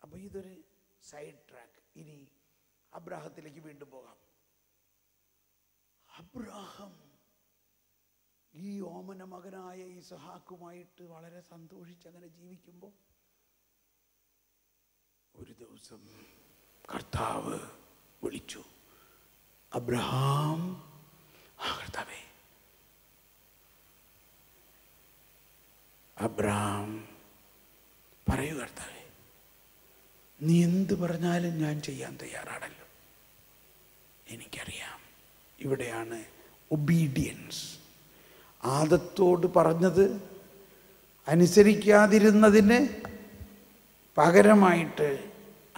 അപ്പോൾ ഇതൊരു side track. ഇനി അബ്രാഹത്തിലേക്ക് വീണ്ടും പോകാം. അബ്രാഹം ഈ ഓമന മകനായ ഇസഹാക്കുമായിട്ട് വളരെ സന്തോഷിച്ചങ്ങനെ ജീവിക്കുമ്പോൾ ഒരു ദിവസം കർത്താവ് വിളിച്ചു, അബ്രഹാം. കർത്താവേ, അബ്രഹാം പറയൂ കർത്താവേ, നീ എന്ത് പറഞ്ഞാലും ഞാൻ ചെയ്യാൻ തയ്യാറാണല്ലോ. എനിക്കറിയാം. ഇവിടെയാണ് ഒബീഡിയൻസ്. ആദത്തോട് പറഞ്ഞത് അനുസരിക്കാതിരുന്നതിന് പകരമായിട്ട്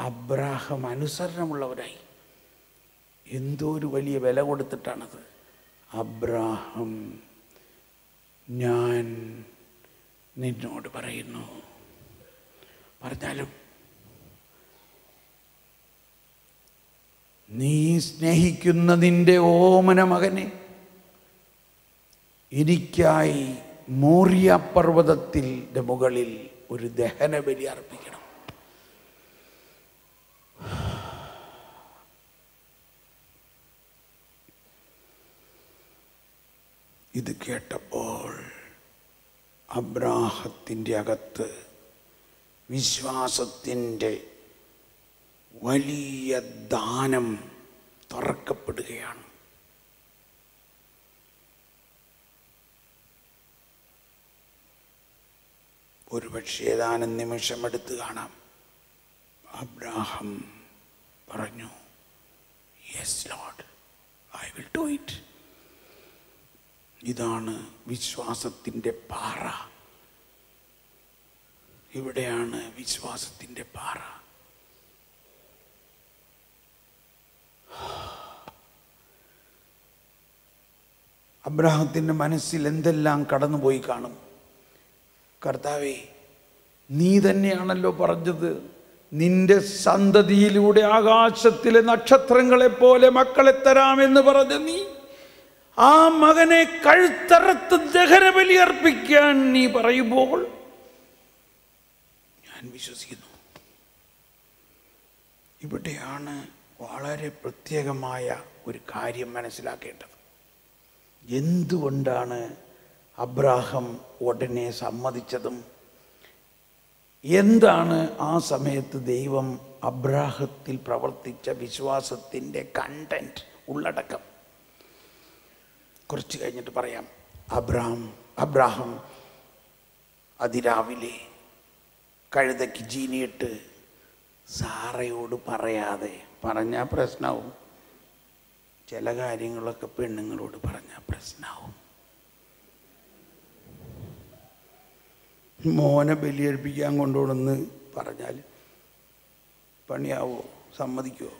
അബ്രാഹം അനുസരണമുള്ളവരായി. എന്തോ ഒരു വലിയ വില കൊടുത്തിട്ടാണത്. അബ്രാഹം, ഞാൻ നിന്നോട് പറയുന്നു, പറഞ്ഞാലും നീ സ്നേഹിക്കുന്ന നിന്റെ ഓമന മകനെ എനിക്കായി മോറിയ പർവ്വതത്തിൻ്റെ മുകളിൽ ഒരു ദഹനബലി അർപ്പിക്കണം. ഇത് കേട്ടപ്പോൾ അബ്രാഹത്തിൻ്റെ അകത്ത് വിശ്വാസത്തിൻ്റെ വലിയ ദാനം തുറക്കപ്പെടുകയാണ്. ഒരുപക്ഷേ ഏതാനും നിമിഷമെടുത്ത് കാണാം. അബ്രാഹം പറഞ്ഞു, yes Lord, I will do it. ഇതാണ് വിശ്വാസത്തിൻ്റെ പാറ. ഇവിടെയാണ് വിശ്വാസത്തിൻ്റെ പാറ. അബ്രാഹത്തിൻ്റെ മനസ്സിൽ എന്തെല്ലാം കടന്നുപോയി കാണും. കർത്താവേ, നീ തന്നെയാണല്ലോ പറഞ്ഞത്, നിന്റെ സന്തതിയിലൂടെ ആകാശത്തിലെ നക്ഷത്രങ്ങളെ പോലെ മക്കളെ തരാമെന്ന് പറഞ്ഞ നീ ആ മകനെ കഴുത്തറത്ത് ദഹനബലി അർപ്പിക്കാൻ നീ പറയുമ്പോൾ ഞാൻ വിശ്വസിക്കുന്നു. ഇവിടെയാണ് വളരെ പ്രത്യേകമായ ഒരു കാര്യം മനസ്സിലാക്കേണ്ടത്. എന്തുകൊണ്ടാണ് അബ്രാഹം ഉടനെ സമ്മതിച്ചതും എന്താണ് ആ സമയത്ത് ദൈവം അബ്രാഹത്തിൽ പ്രവർത്തിച്ച വിശ്വാസത്തിൻ്റെ കണ്ടന്റ്, ഉള്ളടക്കം കുറച്ച് കഴിഞ്ഞിട്ട് പറയാം. അബ്രാഹം അതിരാവിലെ കഴുതയ്ക്ക് ജീനിയിട്ട് സാറയോട് പറയാതെ പറഞ്ഞാൽ പ്രശ്നമാവും. ചില കാര്യങ്ങളൊക്കെ പെണ്ണുങ്ങളോട് പറഞ്ഞാൽ പ്രശ്നമാവും. മോനെ ബലിയർപ്പിക്കാൻ കൊണ്ടുപോകണമെന്ന് പറഞ്ഞാൽ പണിയാവോ, സമ്മതിക്കുമോ?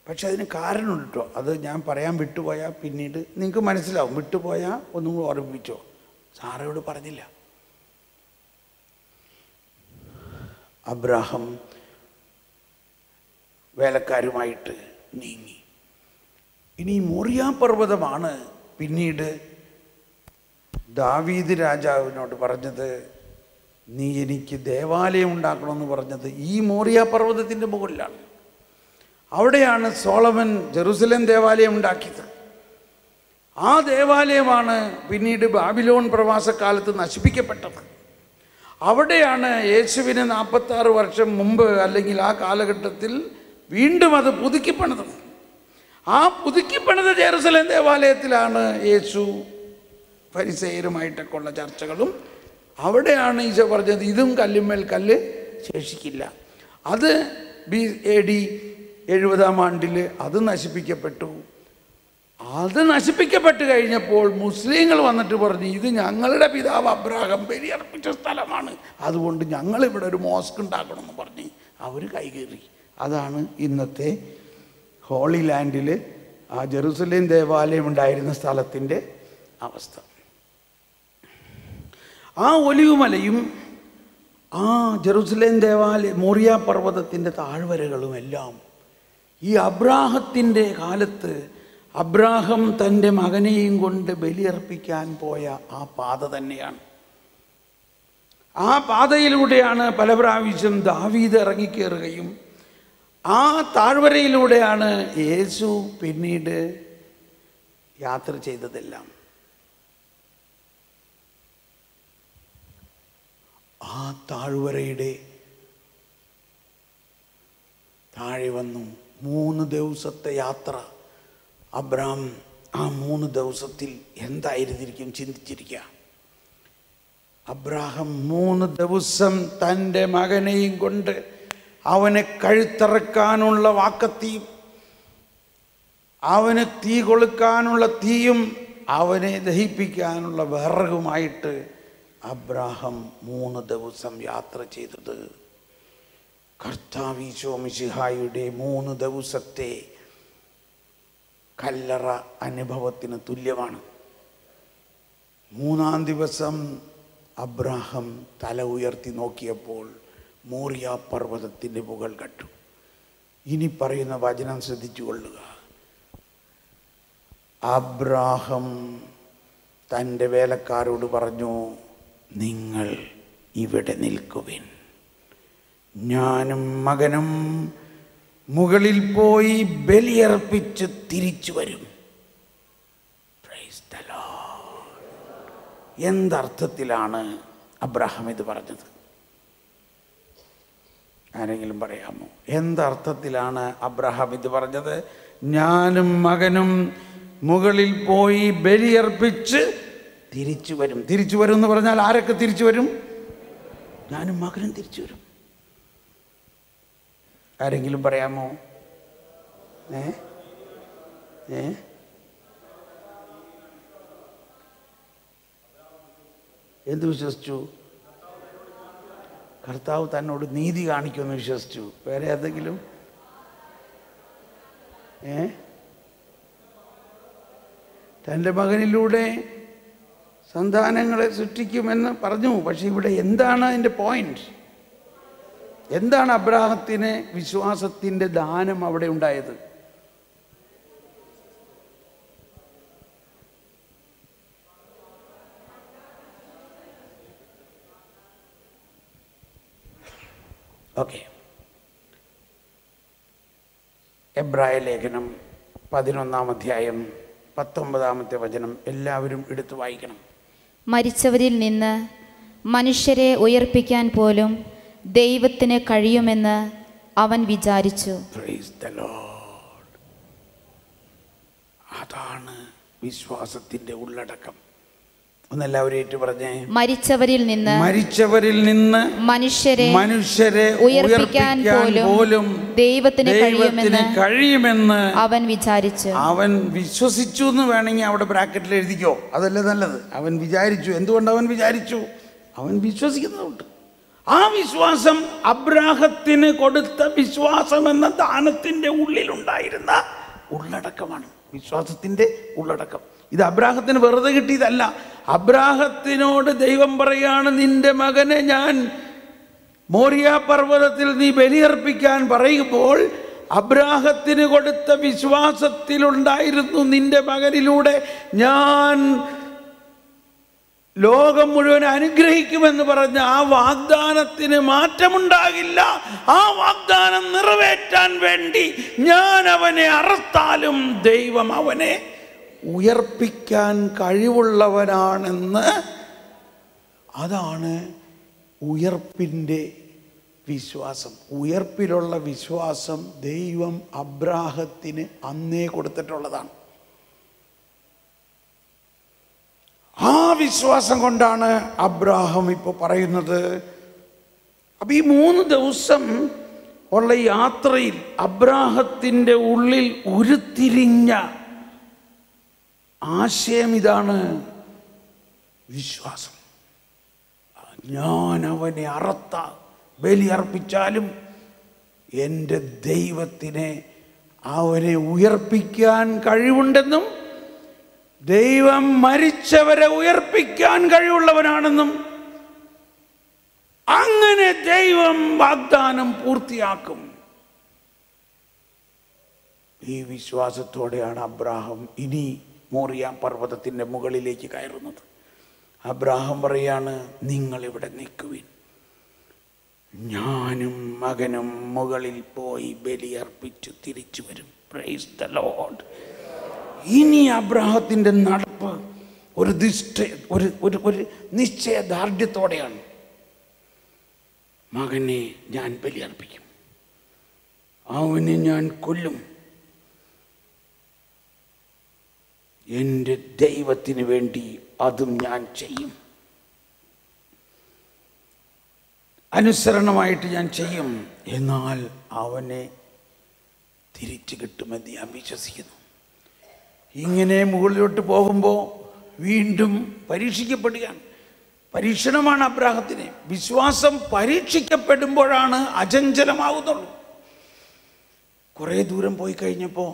പക്ഷെ അതിന് കാരണമുണ്ട് കേട്ടോ. അത് ഞാൻ പറയാൻ വിട്ടുപോയാൽ പിന്നീട് നിങ്ങൾക്ക് മനസ്സിലാവും. വിട്ടുപോയാൽ ഒന്നും കൂടി ഓർമ്മിപ്പിച്ചോ. സാറയോട് പറഞ്ഞില്ല. അബ്രാഹം വേലക്കാരുമായിട്ട് നീങ്ങി. ഇനി മോറിയ പർവ്വതമാണ് പിന്നീട് ദാവീദ് രാജാവിനോട് പറഞ്ഞത്, നീ എനിക്ക് ദേവാലയം ഉണ്ടാക്കണമെന്ന് പറഞ്ഞത് ഈ മോറിയ പർവ്വതത്തിൻ്റെ മുകളിലാണ്. അവിടെയാണ് സോളമൻ ജെറുസലേം ദേവാലയം ഉണ്ടാക്കിയത്. ആ ദേവാലയമാണ് പിന്നീട് ബാബിലോൺ പ്രവാസക്കാലത്ത് നശിപ്പിക്കപ്പെട്ടത്. അവിടെയാണ് യേശുവിന് 46 വർഷം മുമ്പ് അല്ലെങ്കിൽ ആ കാലഘട്ടത്തിൽ വീണ്ടും അത് പുതുക്കിപ്പണിതത്. ആ പുതുക്കിപ്പണിത ജെറുസലേം ദേവാലയത്തിലാണ് യേശു ഫരിസേയരുമായിട്ടൊക്കെ ഉള്ള ചർച്ചകളും. അവിടെയാണ് ഈശോ പറഞ്ഞത്, ഇതും കല്ലുമേൽ കല്ല് ശേഷിക്കില്ല. അത് AD 70 അത് നശിപ്പിക്കപ്പെട്ടു. അത് നശിപ്പിക്കപ്പെട്ട് കഴിഞ്ഞപ്പോൾ മുസ്ലിങ്ങൾ വന്നിട്ട് പറഞ്ഞു, ഇത് ഞങ്ങളുടെ പിതാവ് അബ്രാഹാം ബലിയർപ്പിച്ച സ്ഥലമാണ്, അതുകൊണ്ട് ഞങ്ങളിവിടെ ഒരു മോസ്ക് ഉണ്ടാക്കണമെന്ന് പറഞ്ഞ് അവർ കൈകേറി. അതാണ് ഇന്നത്തെ ഹോളി ലാൻഡിൽ ആ ജെറുസലേം ദേവാലയം ഉണ്ടായിരുന്ന സ്ഥലത്തിൻ്റെ അവസ്ഥ. ആ ഒലിവുമലയും ആ ജെറുസലേം ദേവാലയം മോറിയ പർവ്വതത്തിൻ്റെ താഴ്വരകളും എല്ലാം ഈ അബ്രാഹത്തിൻ്റെ കാലത്ത് അബ്രാഹം തൻ്റെ മകനെയും കൊണ്ട് ബലിയർപ്പിക്കാൻ പോയ ആ പാത തന്നെയാണ്. ആ പാതയിലൂടെയാണ് പല പ്രാവശ്യം ദാവീദ് ഇറങ്ങിക്കയറുകയും ആ താഴ്വരയിലൂടെയാണ് യേശു പിന്നീട് യാത്ര ചെയ്തതെല്ലാം. ആ താഴ്വരയുടെ താഴെ വന്നു 3 ദിവസത്തെ യാത്ര. അബ്രാം ആ 3 ദിവസത്തിൽ എന്തായിരുന്നിരിക്കും ചിന്തിച്ചിരിക്കുക. അബ്രാഹാം 3 ദിവസം തൻ്റെ മകനെയും കൊണ്ട് അവനെ കഴുത്തറക്കാനുള്ള വാക്കത്തിയും അവന് തീ കൊളുക്കാനുള്ള തീയും അവനെ ദഹിപ്പിക്കാനുള്ള വിറകുമായിട്ട് അബ്രാഹാം 3 ദിവസം യാത്ര ചെയ്തത് കർത്താവ് ഈശോ മിശിഹായുടെ 3 ദിവസത്തെ കല്ലറ അനുഭവത്തിന് തുല്യമാണ്. 3-ാം ദിവസം അബ്രാഹാം തല ഉയർത്തി നോക്കിയപ്പോൾ മോറിയ പർവ്വതത്തിൻ്റെ മുകൾ കണ്ടു. ഇനി പറയുന്ന വചനം ശ്രദ്ധിച്ചു കൊള്ളുക. അബ്രാഹാം തൻ്റെ വേലക്കാരോട് പറഞ്ഞു, നിങ്ങൾ ഇവിടെ നിൽക്കുവിൻ, ഞാനും മകനും മുകളിൽ പോയി ബലിയർപ്പിച്ച് തിരിച്ചു വരും. Praise the Lord. എന്തർത്ഥത്തിലാണ് അബ്രാഹാം ഇത് പറഞ്ഞത്? ആരെങ്കിലും പറയാമോ? എന്തർത്ഥത്തിലാണ് അബ്രാഹാം ഇത് പറഞ്ഞത്? ഞാനും മകനും മുകളിൽ പോയി ബലിയർപ്പിച്ച് തിരിച്ചു വരും. തിരിച്ചു വരും എന്ന് പറഞ്ഞാൽ ആരൊക്കെ തിരിച്ചു വരും? ഞാനും മകനും തിരിച്ചു വരും. ആരെങ്കിലും പറയാമോ? എന്ത് വിശ്വസിച്ചു? കർത്താവ് തന്നോട് നീതി കാണിക്കുമെന്ന് വിശ്വസിച്ചു. വേറെ ഏതെങ്കിലും? തൻ്റെ മകനിലൂടെ സന്താനങ്ങളെ സൃഷ്ടിക്കുമെന്ന് പറഞ്ഞു. പക്ഷെ ഇവിടെ എന്താണ് അതിൻ്റെ പോയിന്റ്? എന്താണ് അബ്രാഹത്തിന് വിശ്വാസത്തിൻ്റെ ദാനം അവിടെ ഉണ്ടായത്? ഓക്കെ, എബ്രായ ലേഖനം 11-ാം അധ്യായം 19-ാമത്തെ വചനം എല്ലാവരും എടുത്തു വായിക്കണം. മരിച്ചവരിൽ നിന്ന് മനുഷ്യരെ ഉയർപ്പിക്കാൻ പോലും ദൈവത്തിന് കഴിയുമെന്ന് അവൻ വിചാരിച്ചു. Price the Lord. അതാണ് വിശ്വാസത്തിന്റെ ഉള്ളടക്കം. ഒന്നെല്ലാവരും ഏറ്റു പറഞ്ഞേ, മരിച്ചവരിൽ നിന്ന് മനുഷ്യരെ ഉയർപ്പിക്കാൻ പോലും ദൈവത്തിന് കഴിയുമെന്ന് അവൻ വിചാരിച്ചു. അവൻ വിശ്വസിച്ചു എന്ന് വേണമെങ്കിൽ അവിടെ ബ്രാക്കറ്റിൽ എഴുതിക്കോ, അതല്ലേ നല്ലത്. അവൻ വിചാരിച്ചു. എന്തുകൊണ്ട് അവൻ വിചാരിച്ചു? അവൻ വിശ്വസിക്കുന്നുണ്ട്. ആ വിശ്വാസം അബ്രാഹത്തിന് കൊടുത്ത വിശ്വാസം എന്ന ദാനത്തിന്റെ ഉള്ളിലുണ്ടായിരുന്ന ഉള്ളടക്കമാണ്. വിശ്വാസത്തിന്റെ ഉള്ളടക്കം. ഇത് അബ്രാഹത്തിന് വെറുതെ കിട്ടിയതല്ല. അബ്രാഹത്തിനോട് ദൈവം പറയാണ്, നിന്റെ മകനെ ഞാൻ മോറിയ പർവ്വതത്തിൽ നീ ബലിയർപ്പിക്കാൻ പറയുമ്പോൾ അബ്രാഹത്തിന് കൊടുത്ത വിശ്വാസത്തിലുണ്ടായിരുന്നു, നിന്റെ മകനിലൂടെ ഞാൻ ലോകം മുഴുവൻ അനുഗ്രഹിക്കുമെന്ന് പറഞ്ഞ ആ വാഗ്ദാനത്തിന് മാറ്റമുണ്ടാകില്ല. ആ വാഗ്ദാനം നിറവേറ്റാൻ വേണ്ടി ഞാൻ അവനെ അറുത്താലും ദൈവം അവനെ ഉയർപ്പിക്കാൻ കഴിവുള്ളവനാണെന്ന്. അതാണ് ഉയർപ്പിൻ്റെ വിശ്വാസം. ഉയർപ്പിലുള്ള വിശ്വാസം ദൈവം അബ്രാഹത്തിന് അന്നേ കൊടുത്തിട്ടുള്ളതാണ്. ആ വിശ്വാസം കൊണ്ടാണ് അബ്രാഹാം ഇപ്പോൾ പറയുന്നത്. അപ്പം ഈ 3 ദിവസം ഉള്ള യാത്രയിൽ അബ്രാഹത്തിൻ്റെ ഉള്ളിൽ ഉരുത്തിരിഞ്ഞ ആശയം ഇതാണ്: വിശ്വാസം. ഞാൻ അവനെ അറുത്ത ബലിയർപ്പിച്ചാലും എൻ്റെ ദൈവത്തിനെ അവനെ ഉയർപ്പിക്കാൻ കഴിവുണ്ടെന്നും ദൈവം മരിച്ചവരെ ഉയർപ്പിക്കാൻ കഴിവുള്ളവനാണെന്നും അങ്ങനെ ദൈവം വാഗ്ദാനം പൂർത്തിയാക്കും. ഈ വിശ്വാസത്തോടെയാണ് അബ്രാഹാം ഇനി മോറിയ പർവ്വതത്തിൻ്റെ മുകളിലേക്ക് കയറുന്നത്. അബ്രാഹാം പറയാണ്, നിങ്ങളിവിടെ നിൽക്കുവിൻ, ഞാനും മകനും മുകളിൽ പോയി ബലിയർപ്പിച്ചു തിരിച്ചു വരും. Price the Lord. ഇനി അബ്രാഹത്തിൻ്റെ നടപ്പ് ഒരു നിശ്ചയദാർഢ്യത്തോടെയാണ്. മകനെ ഞാൻ ബലിയർപ്പിക്കും, അവനെ ഞാൻ കൊല്ലും, എൻ്റെ ദൈവത്തിന് വേണ്ടി അതും ഞാൻ ചെയ്യും, അനുസരണമായിട്ട് ഞാൻ ചെയ്യും. എന്നാൽ അവനെ തിരിച്ചു കിട്ടുമെന്ന് ഞാൻ വിശ്വസിക്കുന്നു. ഇങ്ങനെ മുകളിലോട്ട് പോകുമ്പോൾ വീണ്ടും പരീക്ഷിക്കപ്പെടുകയാണ്. പരീക്ഷണമാണ് അബ്രാഹത്തിന്. വിശ്വാസം പരീക്ഷിക്കപ്പെടുമ്പോഴാണ് അചഞ്ചലമാകുന്നുള്ളൂ. കുറേ ദൂരം പോയി കഴിഞ്ഞപ്പോൾ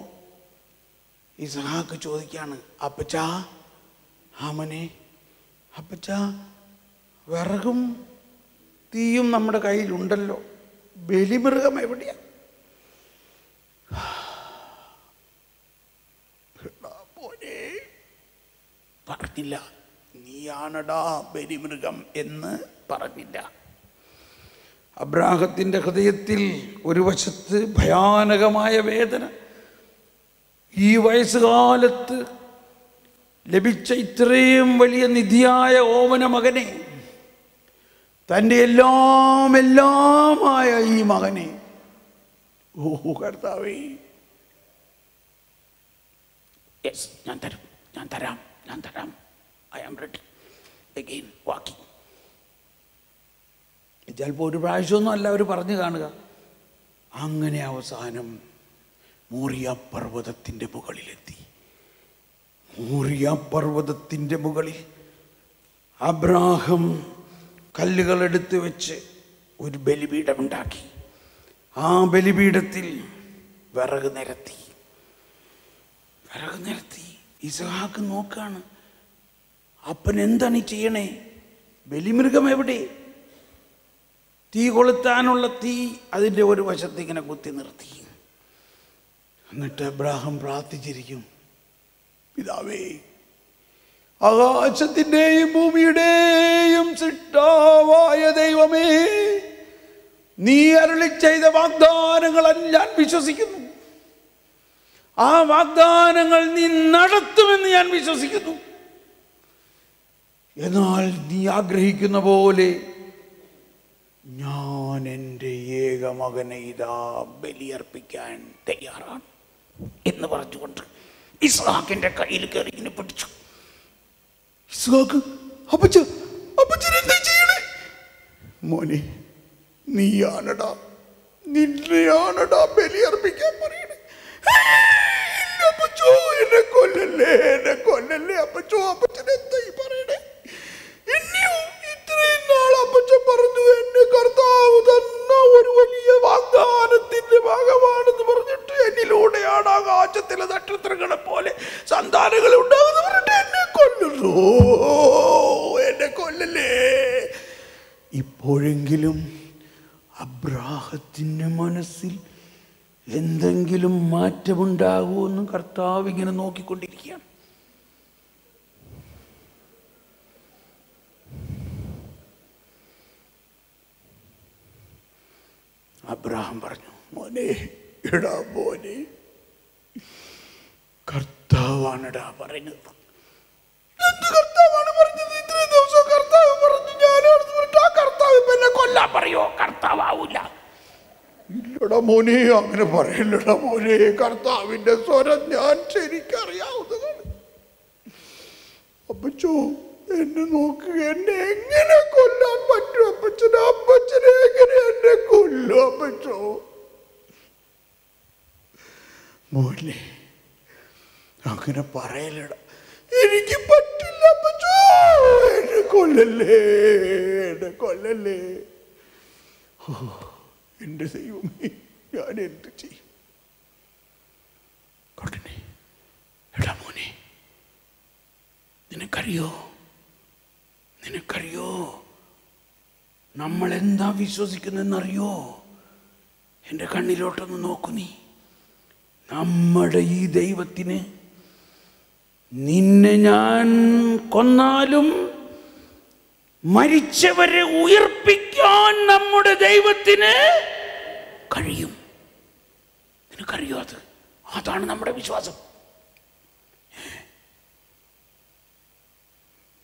ഇസ്ഹാക്ക് ചോദിക്കുകയാണ്, അപ്പച്ചാ, ആമനെ, അപ്പച്ചാ, വിറകും തീയും നമ്മുടെ കയ്യിലുണ്ടല്ലോ, ബലിമൃഗം എവിടെയാ? പറഞ്ഞില്ല, നീയാണടാ ബലിമൃഗം എന്ന് പറഞ്ഞില്ല. അബ്രാഹത്തിൻ്റെ ഹൃദയത്തിൽ ഒരു വശത്ത് ഭയാനകമായ വേദന. ഈ വയസ്സുകാലത്ത് ലഭിച്ച ഇത്രയും വലിയ നിധിയായ ഓമന മകനെ, തൻ്റെ എല്ലാമായ ഈ മകനെ, ഓ കർത്താവേ, യെസ്, ഞാൻ തരും, ഞാൻ തരാം, ഞാൻ തരാം, I am ready, again walking. ചിലപ്പോൾ ഒരു പ്രാവശ്യമൊന്നും അല്ല അവർ പറഞ്ഞു കാണുക. അങ്ങനെ അവസാനം മോറിയ പർവ്വതത്തിൻ്റെ മുകളിലെത്തി. മോറിയ പർവ്വതത്തിൻ്റെ മുകളിൽ അബ്രാഹം കല്ലുകളെടുത്ത് വെച്ച് ഒരു ബലിപീഠമുണ്ടാക്കി. ആ ബലിപീഠത്തിൽ വിറക് നിരത്തി. ഇസ്ഹാക്ക് നോക്കാണ്, അപ്പൻ എന്താണ് ഈ ചെയ്യണേ? ബലിമൃഗം എവിടെ? തീ കൊളുത്താനുള്ള തീ അതിൻ്റെ ഒരു വശത്ത് ഇങ്ങനെ കുത്തി നിർത്തി. എന്നിട്ട് അബ്രാഹാം പ്രാർത്ഥിച്ചിരിക്കും, പിതാവേ, ആകാശത്തിൻ്റെയും ഭൂമിയുടെയും സൃഷ്ടാവായ ദൈവമേ, നീ അരുളി ചെയ്ത വാഗ്ദാനങ്ങൾ ഞാൻ വിശ്വസിക്കുന്നു. ആ വാഗ്ദാനങ്ങൾ നീ നടത്തുമെന്ന് ഞാൻ വിശ്വസിക്കുന്നു. എന്നാൽ നീ ആഗ്രഹിക്കുന്ന പോലെ ഞാൻ എൻ്റെ ഏകമകനെ ഇതാ ബലിയർപ്പിക്കാൻ തയ്യാറാണ് എന്ന് പറഞ്ഞുകൊണ്ട് ഇസ്ഹാക്കിന്റെ കയ്യിൽ കയറി ഇങ്ങനെ പിടിച്ചു. ഇസ്ഹാക്ക്, അപ്പച്ചനെന്താ ചെയ്യണേ? മോനെ, നീയാണടാ, നിന്നെയാണടാ ബലിയർപ്പിക്കാൻ പറയണേ. അപ്പച്ചോ, എന്നെ കൊല്ലല്ലേ, എന്നെ കൊല്ലല്ലേ അപ്പച്ചോ, അപ്പച്ചൻ എന്താ ഈ പറയണേ? ഇനിയും ഇത്രയും നാൾ അപ്പച്ചൻ പറഞ്ഞു എന്നെ കർത്താവ് തന്ന ഒരു വലിയ വാഗ്ദാനത്തിന്റെ ഭാഗമാണെന്ന് പറഞ്ഞിട്ട് എന്നിലൂടെയാണ് ആകാശത്തിലെ നക്ഷത്രങ്ങളെ പോലെ സന്താനങ്ങൾ ഉണ്ടാകുന്ന പറഞ്ഞിട്ട് എന്നെ കൊല്ലുന്നു. എന്നെ കൊല്ലല്ലേ. ഇപ്പോഴെങ്കിലും അബ്രാഹത്തിന്റെ മനസ്സിൽ എന്തെങ്കിലും മാറ്റമുണ്ടാകുമെന്ന് കർത്താവ് ഇങ്ങനെ നോക്കിക്കൊണ്ടിരിക്കുകയാണ്. അബ്രാഹാം പറഞ്ഞു, മോനെ, എടാ മോനെ, കർത്താവാണെടാ പറഞ്ഞത്. എന്ത് കർത്താവാണ് പറഞ്ഞത്? ഇത്രയും ദിവസം കർത്താവ് പറഞ്ഞു, ഞാൻ കർത്താവ് എന്നെ കൊല്ലാൻ പറയോ? കർത്താവൂല. ഇല്ലടാ മോനെ, അങ്ങനെ പറയല്ലടാ മോനെ, കർത്താവിന്റെ സ്വരം ഞാൻ ശരിക്കറിയാവുന്നതാണ്. അപ്പച്ചോ, എന്നെ നോക്കുക, എന്നെ എങ്ങനെ കൊല്ലാൻ പറ്റും അപ്പച്ചനെ? അപ്പച്ചനെ എങ്ങനെ എന്നെ കൊല്ലും അപ്പച്ചോ? മോനെ, അങ്ങനെ പറയലടാ, എനിക്ക് പറ്റില്ല അപ്പച്ചോ, എന്നെ കൊല്ലല്ലേ, എന്നെ കൊല്ലല്ലേ. ഓ എൻ്റെ ദൈവമേ, ഞാൻ എന്ത് ചെയ്യും? കൊണ്ടനെ, എടാ മോനെ, നിനക്കറിയോ നമ്മൾ എന്താ വിശ്വസിക്കുന്നതെന്നറിയോ? എൻ്റെ കണ്ണിലോട്ടൊന്ന് നോക്കൂ നീ. നമ്മുടെ ഈ ദൈവത്തിന് നിന്നെ ഞാൻ കൊന്നാലും മരിച്ചവരെ ഉയർപ്പിക്കാൻ നമ്മുടെ ദൈവത്തിന് കഴിയും. നിനക്കറിയോ അത്? അതാണ് നമ്മുടെ വിശ്വാസം.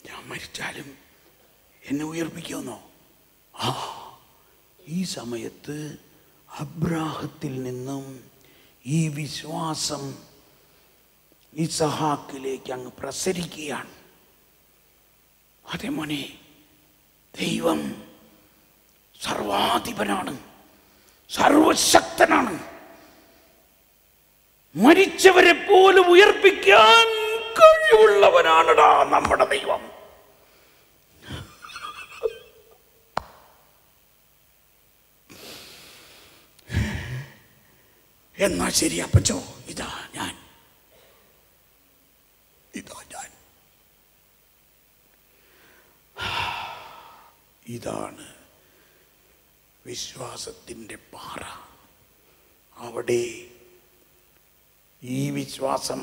ഞാൻ മരിച്ചാലും എന്നെ ഉയർപ്പിക്കുമെന്നോ? ഈ സമയത്ത് അബ്രാഹത്തിൽ നിന്നും ഈ വിശ്വാസം ഇസഹാക്കിലേക്ക് അങ്ങ് പ്രസരിക്കുകയാണ്. അതേ മോനെ, ദൈവം സർവാധിപനാണ്, സർവശക്തനാണ്. മരിച്ചവരെ പോലും ഉയർപ്പിക്കാൻ കഴിവുള്ളവനാണടാ നമ്മുടെ ദൈവം. എന്നാ ശരി അപ്പച്ചോ, ഇതാ ഞാൻ. ഇതാണ് വിശ്വാസത്തിൻ്റെ പാറ. അവിടെ ഈ വിശ്വാസം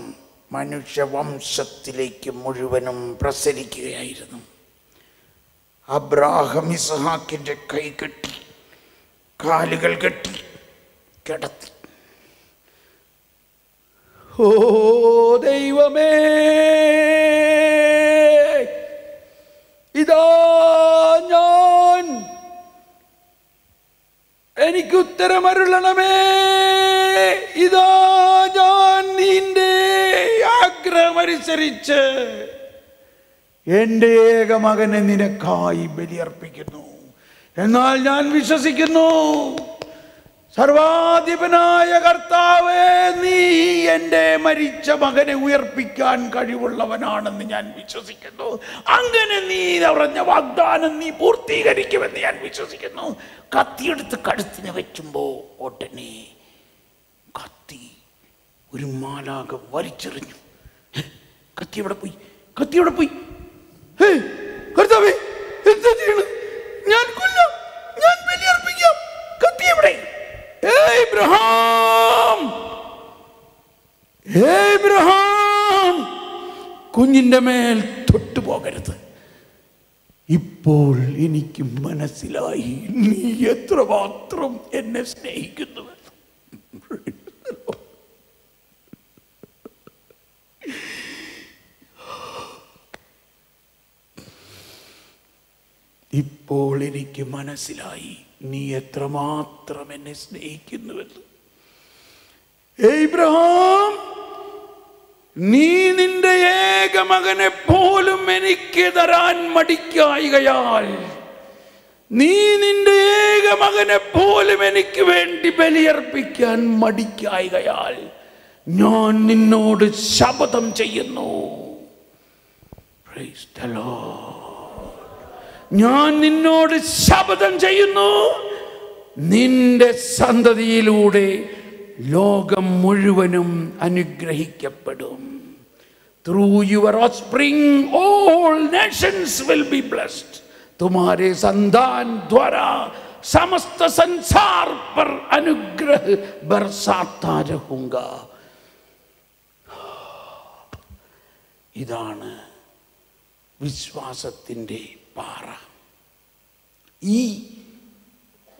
മനുഷ്യവംശത്തിലേക്ക് മുഴുവനും പ്രസരിക്കുകയായിരുന്നു. അബ്രാഹാം ഇസ്ഹാക്കിൻ്റെ കൈ കെട്ടി, കാലുകൾ കെട്ടി കിടത്തി. ഓ ദൈവമേ, ഇതാ ഞാൻ, എനിക്ക് ഉത്തരമരുളണമേ. ഇതാ ഞാൻ നിന്റെ ആഗ്രഹമനുസരിച്ച് എൻ്റെ ഏകമകനെ നിനക്കായി ബലിയർപ്പിക്കുന്നു. എന്നാൽ ഞാൻ വിശ്വസിക്കുന്നു, സർവാധിപനായ കർത്താവേ, നീ എൻ്റെ മരിച്ച മകനെ ഉയർപ്പിക്കാൻ കഴിവുള്ളവനാണെന്ന് ഞാൻ വിശ്വസിക്കുന്നു. അങ്ങനെ നീ പറഞ്ഞ വാഗ്ദാനം നീ പൂർത്തീകരിക്കുമെന്ന് ഞാൻ വിശ്വസിക്കുന്നു. കത്തിയെടുത്ത് കഴുത്തിന് വെച്ചുമ്പോൾ ഉടനെ കത്തി ഒരു മാലാഖ വലിച്ചെറിഞ്ഞു. കത്തി എവിടെ പോയി? കത്തി എവിടെ പോയി? കർത്താവേ, എന്താ ചെയ്യണം? ഞാൻ കൊല്ലാം, ഞാൻ ബലിയർപ്പിക്കാം. കത്തി എവിടെ? ഏബ്രഹാം, കുഞ്ഞിന്റെ മേൽ തൊട്ടുപോകരുത്. ഇപ്പോൾ എനിക്ക് മനസ്സിലായി നീ എത്രമാത്രം എന്നെ സ്നേഹിക്കുന്നുവെന്ന്. ഇപ്പോൾ എനിക്ക് മനസ്സിലായി നീ എത്രമാത്രം എന്നെ സ്നേഹിക്കുന്നുവെന്ന്. ഏബ്രഹാം, നീ നിന്റെ ഏകമകനെ പോലും എനിക്ക് തരാൻ മടിക്കായികയാൽ, നീ നിന്റെ ഏകമകനെ പോലും എനിക്ക് വേണ്ടി ബലിയർപ്പിക്കാൻ മടിക്കായികയാൽ ഞാൻ നിന്നോട് ശപഥം ചെയ്യുന്നു. Praise the Lord. ഞാൻ നിന്നോട് ശപഥം ചെയ്യുന്നു, നിന്റെ സന്തതിയിലൂടെ ലോകം മുഴുവനും അനുഗ്രഹിക്കപ്പെടും. Through your offspring all nations will be blessed. तुम्हारे संतान द्वारा समस्त संसार पर अनुग्रह बरसाता रहूंगा. ഇതാണ് വിശ്വാസത്തിൻ്റെ പാറ. ഈ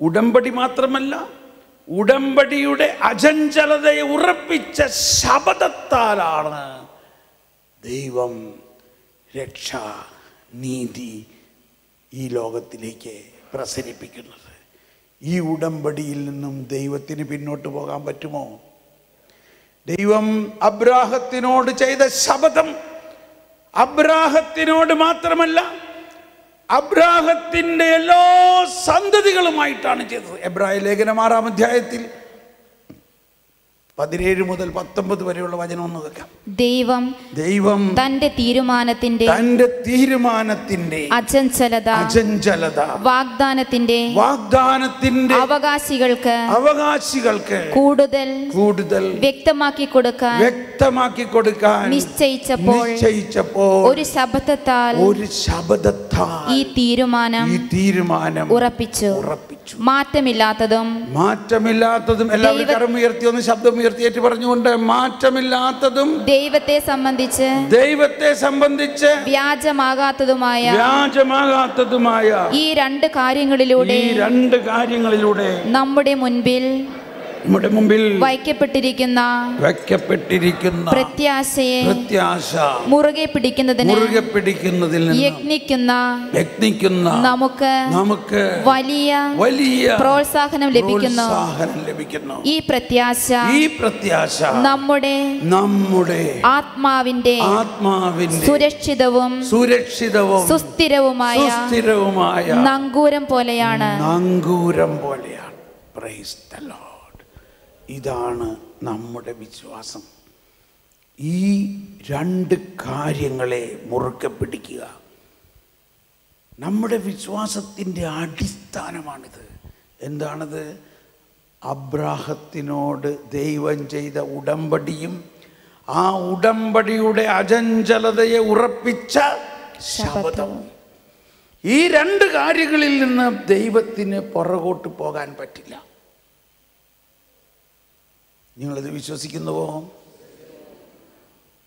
ഉടമ്പടി മാത്രമല്ല, ഉടമ്പടിയുടെ അചഞ്ചലതയെ ഉറപ്പിച്ച ശപഥത്താലാണ് ദൈവം രക്ഷ, നീതി ഈ ലോകത്തിലേക്ക് പ്രസരിപ്പിക്കുന്നത്. ഈ ഉടമ്പടിയിൽ നിന്നും ദൈവത്തിന് പിന്നോട്ട് പോകാൻ പറ്റുമോ? ദൈവം അബ്രാഹത്തിനോട് ചെയ്ത ശപഥം അബ്രാഹത്തിനോട് മാത്രമല്ല, അബ്രാഹത്തിന്റെ എല്ലാ സന്തതികളുമായിട്ടാണ് ചെയ്തത്. എബ്രായ ലേഖനം 6-ാം അധ്യായത്തിൽ 17 മുതൽ 19 വരെയുള്ള വചനം ഒന്ന് കേൾക്കാം. ദൈവം തന്റെ തീരുമാനത്തിന്റെ അചഞ്ചലത വാഗ്ദാനത്തിന്റെ അവകാശികൾക്ക് കൂടുതൽ വ്യക്തമാക്കി കൊടുക്കാൻ നിശ്ചയിച്ചപ്പോൾ ഒരു ശപഥത്താൽ ഈ തീരുമാനം ഉറപ്പിച്ചു. പഠിപ്പിച്ചു. മാറ്റമില്ലാത്തതും എല്ലാവരും കരം ഉയർത്തി ഒന്ന് ശബ്ദം ഉയർത്തിയേറ്റ് പറഞ്ഞുകൊണ്ട്, മാറ്റമില്ലാത്തതും ദൈവത്തെ സംബന്ധിച്ച് വ്യാജമാകാത്തതുമായ ഈ രണ്ട് കാര്യങ്ങളിലൂടെ നമ്മുടെ മുൻപിൽ വയ്ക്കപ്പെട്ടിരിക്കുന്ന പ്രത്യാശ മുറുകെ പിടിക്കുന്നതിൽ യത്നിക്കുന്ന നമുക്ക് വലിയ പ്രോത്സാഹനം ലഭിക്കുന്നു. ഈ പ്രത്യാശ നമ്മുടെ ആത്മാവിന്റെ സുരക്ഷിതവും സുസ്ഥിരവുമായ നങ്കൂരം പോലെയാണ്. Praise the Lord. ഇതാണ് നമ്മുടെ വിശ്വാസം. ഈ രണ്ട് കാര്യങ്ങളെ മുറുകെ പിടിക്കുക. നമ്മുടെ വിശ്വാസത്തിൻ്റെ അടിസ്ഥാനമാണിത്. എന്താണത്? അബ്രാഹത്തിനോട് ദൈവം ചെയ്ത ഉടമ്പടിയും ആ ഉടമ്പടിയുടെ അചഞ്ചലതയെ ഉറപ്പിച്ച ശപഥവും. ഈ രണ്ട് കാര്യങ്ങളിൽ നിന്ന് ദൈവത്തിന് പുറകോട്ട് പോകാൻ പറ്റില്ല. നിങ്ങളത് വിശ്വസിക്കുന്നുവോ?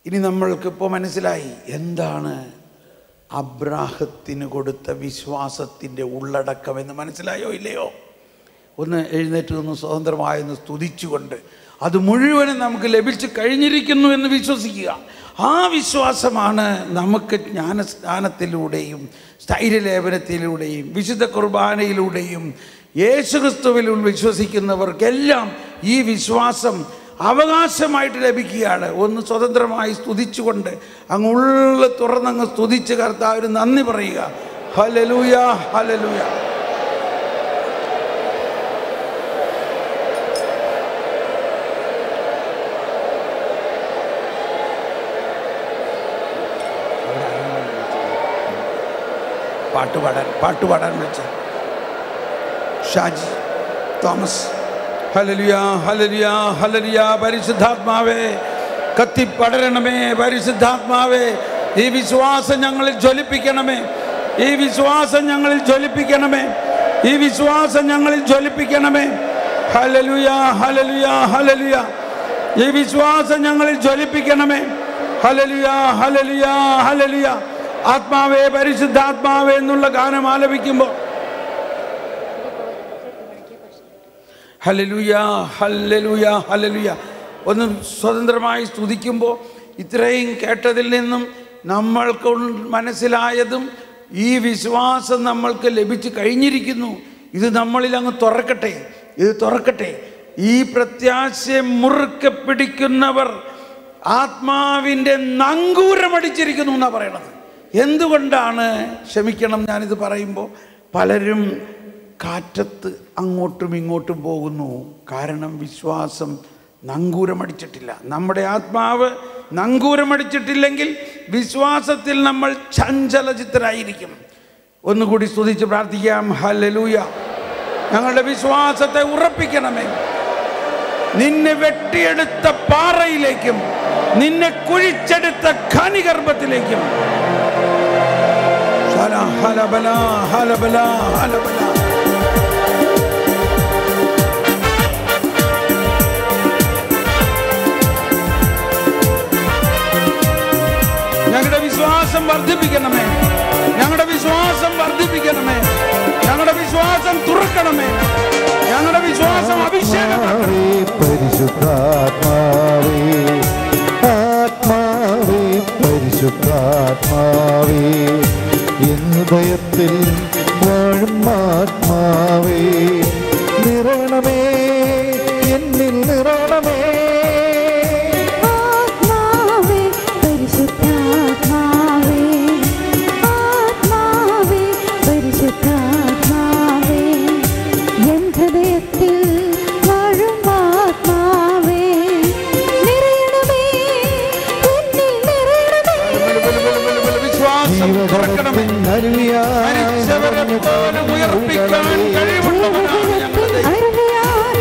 ഇനി നമ്മൾക്കിപ്പോൾ മനസ്സിലായി എന്താണ് അബ്രാഹത്തിന് കൊടുത്ത വിശ്വാസത്തിൻ്റെ ഉള്ളടക്കം എന്ന്. മനസ്സിലായോ ഇല്ലയോ? ഒന്ന് എഴുന്നേറ്റ് നിന്ന് സ്വതന്ത്രമായെന്ന് സ്തുതിച്ചുകൊണ്ട് അത് മുഴുവനും നമുക്ക് ലഭിച്ചു കഴിഞ്ഞിരിക്കുന്നു എന്ന് വിശ്വസിക്കുക. ആ വിശ്വാസമാണ് നമുക്ക് ജ്ഞാനസ്നാനത്തിലൂടെയും സ്ഥൈര്യലേപനത്തിലൂടെയും വിശുദ്ധ കുർബാനയിലൂടെയും യേശുക്രിസ്തുവിൽ വിശ്വസിക്കുന്നവർക്കെല്ലാം ഈ വിശ്വാസം അവകാശമായിട്ട് ലഭിക്കുകയാണ്. ഒന്ന് സ്വതന്ത്രമായി സ്തുതിച്ചുകൊണ്ട് അങ്ങ് തുറന്നങ്ങ് സ്തുതിച്ച് കർത്താവിന് നന്ദി പറയുക. Hallelujah, hallelujah. പാട്ടുപാടാൻ വിളിച്ച Shaji Thomas. Hallelujah, hallelujah, hallelujah. പരിശുദ്ധാത്മാവേ കത്തിപ്പടരണമേ. പരിശുദ്ധാത്മാവേ ഈ വിശ്വാസം ഞങ്ങളിൽ ജ്വലിപ്പിക്കണമേ. ഈ വിശ്വാസം ഞങ്ങളിൽ ജ്വലിപ്പിക്കണമേ. ഈ വിശ്വാസം ഞങ്ങളിൽ ജ്വലിപ്പിക്കണമേ. Hallelujah, hallelujah, hallelujah. ഈ വിശ്വാസം ഞങ്ങളിൽ ജ്വലിപ്പിക്കണമേ. Hallelujah, hallelujah, hallelujah. ആത്മാവേ പരിശുദ്ധാത്മാവേ എന്നുള്ള ഗാനം ആലപിക്കുമ്പോൾ ഹല്ലേലൂയ, ഹല്ലേലൂയ, ഹല്ലേലൂയ ഒന്ന് സ്വതന്ത്രമായി സ്തുതിക്കുമ്പോൾ ഇത്രയും കേട്ടതിൽ നിന്നും നമ്മൾക്ക് മനസ്സിലായതും ഈ വിശ്വാസം നമ്മൾക്ക് ലഭിച്ചു കഴിഞ്ഞിരിക്കുന്നു. ഇത് നമ്മളിൽ അങ്ങ് തുറക്കട്ടെ. ഇത് തുറക്കട്ടെ. ഈ പ്രത്യാശയെ മുറുക്കെ പിടിക്കുന്നവർ ആത്മാവിൻ്റെ നങ്കൂരമടിച്ചിരിക്കുന്നു എന്നാണ് പറയണത്. എന്തുകൊണ്ടാണ്? ക്ഷമിക്കണം ഞാനിത് പറയുമ്പോൾ പലരും കാറ്റത്ത് അങ്ങോട്ടും ഇങ്ങോട്ടും പോകുന്നു. കാരണം വിശ്വാസം നങ്കൂരമടിച്ചിട്ടില്ല. നമ്മുടെ ആത്മാവ് നങ്കൂരമടിച്ചിട്ടില്ലെങ്കിൽ വിശ്വാസത്തിൽ നമ്മൾ ചഞ്ചലചിത്തരായിരിക്കും. ഒന്നുകൂടി സ്തുതിച്ച് പ്രാർത്ഥിക്കാം. ഹല്ലേലൂയ. ഞങ്ങളുടെ വിശ്വാസത്തെ ഉറപ്പിക്കണമേ. നിന്നെ വെട്ടിയെടുത്ത പാറയിലേക്കും നിന്നെ കുഴിച്ചെടുത്ത ഖനിഗർഭത്തിലേക്കും ഹലബല ഹലബല ഹലബല. ഞങ്ങളുടെ വിശ്വാസം വർദ്ധിപ്പിക്കണമേ. ഞങ്ങളുടെ വിശ്വാസം വർദ്ധിപ്പിക്കണമേ. ഞങ്ങളുടെ വിശ്വാസം തുറക്കണമേ. ഞങ്ങളുടെ വിശ്വാസം അഭിഷേകം. പരിശുദ്ധാത്മാവേ, ആത്മാവേ, പരിശുദ്ധാത്മാവേ, എന്ന് ഭയത്തിൽ വാഴും ആത്മാവേ, നിറയണമേ, എന്നിൽ നിറയണമേ. ആത്മാവേ പരിശുദ്ധാത്മാവേ, ആത്മാവേ പരിശുദ്ധാത്മാവേ, എൻ ഹൃദയത്തിൽ വാഴും ആത്മാവേ, നിറയണമേ, എന്നിൽ നിറയണമേ. ജീവജലത്തിൻ അരുവിയായി ഉയർപ്പിക്കാൻ കഴിവുള്ളവനാണ് ഞങ്ങളുടെ ദൈവം.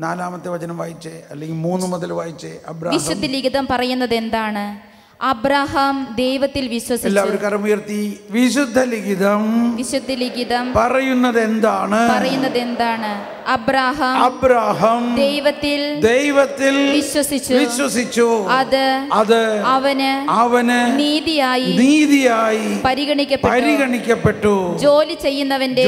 4-ാമത്തെ വചനം വായിച്ചേ, അല്ലെങ്കിൽ 3 മുതൽ വായിച്ചേ. വിശുദ്ധ ലിഖിതം പറയുന്നത് എന്താണ്? അബ്രഹാം ദൈവത്തിൽ വിശ്വസിച്ചു. എല്ലാവരും കരമുയർത്തി. വിശുദ്ധ ലിഖിതം പറയുന്നത് എന്താണ്? അബ്രഹാം ദൈവത്തിൽ വിശ്വസിച്ചു. അത് അവന് നീതിയായി പരിഗണിക്കപ്പെട്ടു. ജോലി ചെയ്യുന്നവന്റെ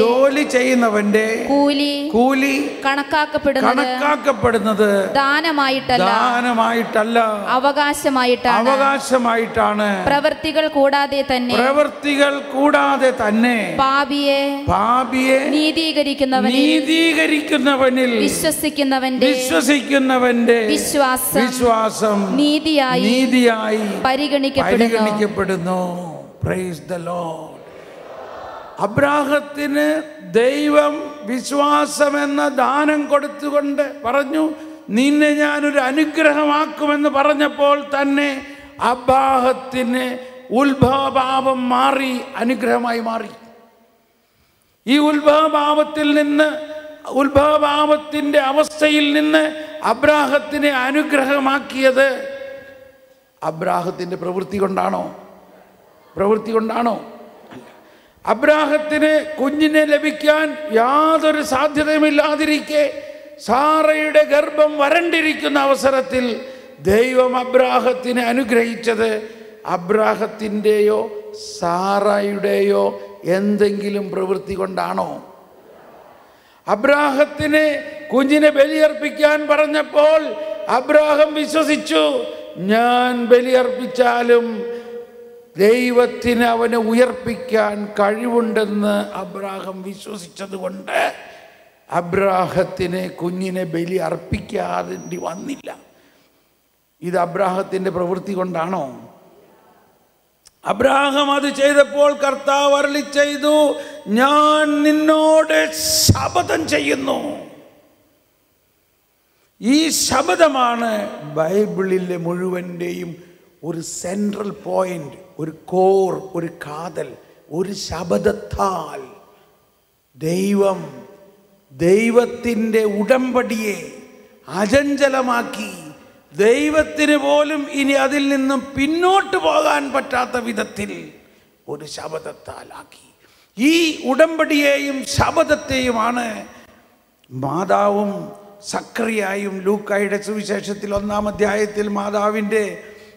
കൂലി കണക്കാക്കപ്പെടുന്നത് ദാനമായിട്ടല്ല അവകാശമായിട്ടാണ്. പ്രവൃത്തികൾ കൂടാതെ തന്നെ പാപിയെ നീതീകരിക്കുന്നവനിൽ വിശ്വസിക്കുന്നവന്റെ വിശ്വാസം നീതിയായി പരിഗണിക്കപ്പെടുന്നു. Price the Lord. അബ്രാഹത്തിന് ദൈവം വിശ്വാസമെന്ന ദാനം കൊടുത്തുകൊണ്ട് പറഞ്ഞു, നിന്നെ ഞാനൊരു അനുഗ്രഹമാക്കുമെന്ന് പറഞ്ഞപ്പോൾ തന്നെ അബ്രാഹത്തിന് ഉത്ഭവഭാവം മാറി, അനുഗ്രഹമായി മാറി. ഈ ഉത്ഭവഭാവത്തിന്റെ അവസ്ഥയിൽ നിന്ന് അബ്രാഹത്തിനെ അനുഗ്രഹമാക്കിയത് അബ്രാഹത്തിന്റെ പ്രവൃത്തി കൊണ്ടാണോ? അബ്രാഹത്തിന് കുഞ്ഞിനെ ലഭിക്കാൻ യാതൊരു സാധ്യതയുമില്ലാതിരിക്കെ സാറയുടെ ഗർഭം വരണ്ടിരിക്കുന്ന അവസരത്തിൽ ദൈവം അബ്രാഹത്തിനെ അനുഗ്രഹിച്ചത് അബ്രാഹത്തിൻ്റെയോ സാറയുടെയോ എന്തെങ്കിലും പ്രവൃത്തി കൊണ്ടാണോ? അബ്രാഹത്തിനെ കുഞ്ഞിനെ ബലിയർപ്പിക്കാൻ പറഞ്ഞപ്പോൾ അബ്രാഹം വിശ്വസിച്ചു, ഞാൻ ബലിയർപ്പിച്ചാലും ദൈവത്തിന് അവനെ ഉയർപ്പിക്കാൻ കഴിവുണ്ടെന്ന് അബ്രാഹം വിശ്വസിച്ചതുകൊണ്ട് അബ്രാഹത്തിന് കുഞ്ഞിനെ ബലി അർപ്പിക്കാതെ വന്നില്ല. ഇത് അബ്രാഹത്തിന്റെ പ്രവൃത്തി കൊണ്ടാണോ? അബ്രാഹം അത് ചെയ്തപ്പോൾ കർത്താവ് അരുളി ചെയ്തു, ഞാൻ നിന്നോട് ശപഥം ചെയ്യുന്നു. ഈ ശപഥമാണ് ബൈബിളിലെ മുഴുവൻ്റെയും ഒരു സെൻട്രൽ പോയിന്റ്, ഒരു കോർ, ഒരു കാതൽ. ഒരു ശപഥത്താൽ ദൈവത്തിൻ്റെ ഉടമ്പടിയെ അചഞ്ചലമാക്കി, ദൈവത്തിന് പോലും ഇനി അതിൽ നിന്നും പിന്നോട്ട് പോകാൻ പറ്റാത്ത വിധത്തിൽ ഒരു ശപഥത്താലാക്കി. ഈ ഉടമ്പടിയെയും ശപഥത്തെയുമാണ് മാതാവും സക്രിയായും ലൂക്കായുടെ സുവിശേഷത്തിൽ 1-ാം അധ്യായത്തിൽ മാതാവിൻ്റെ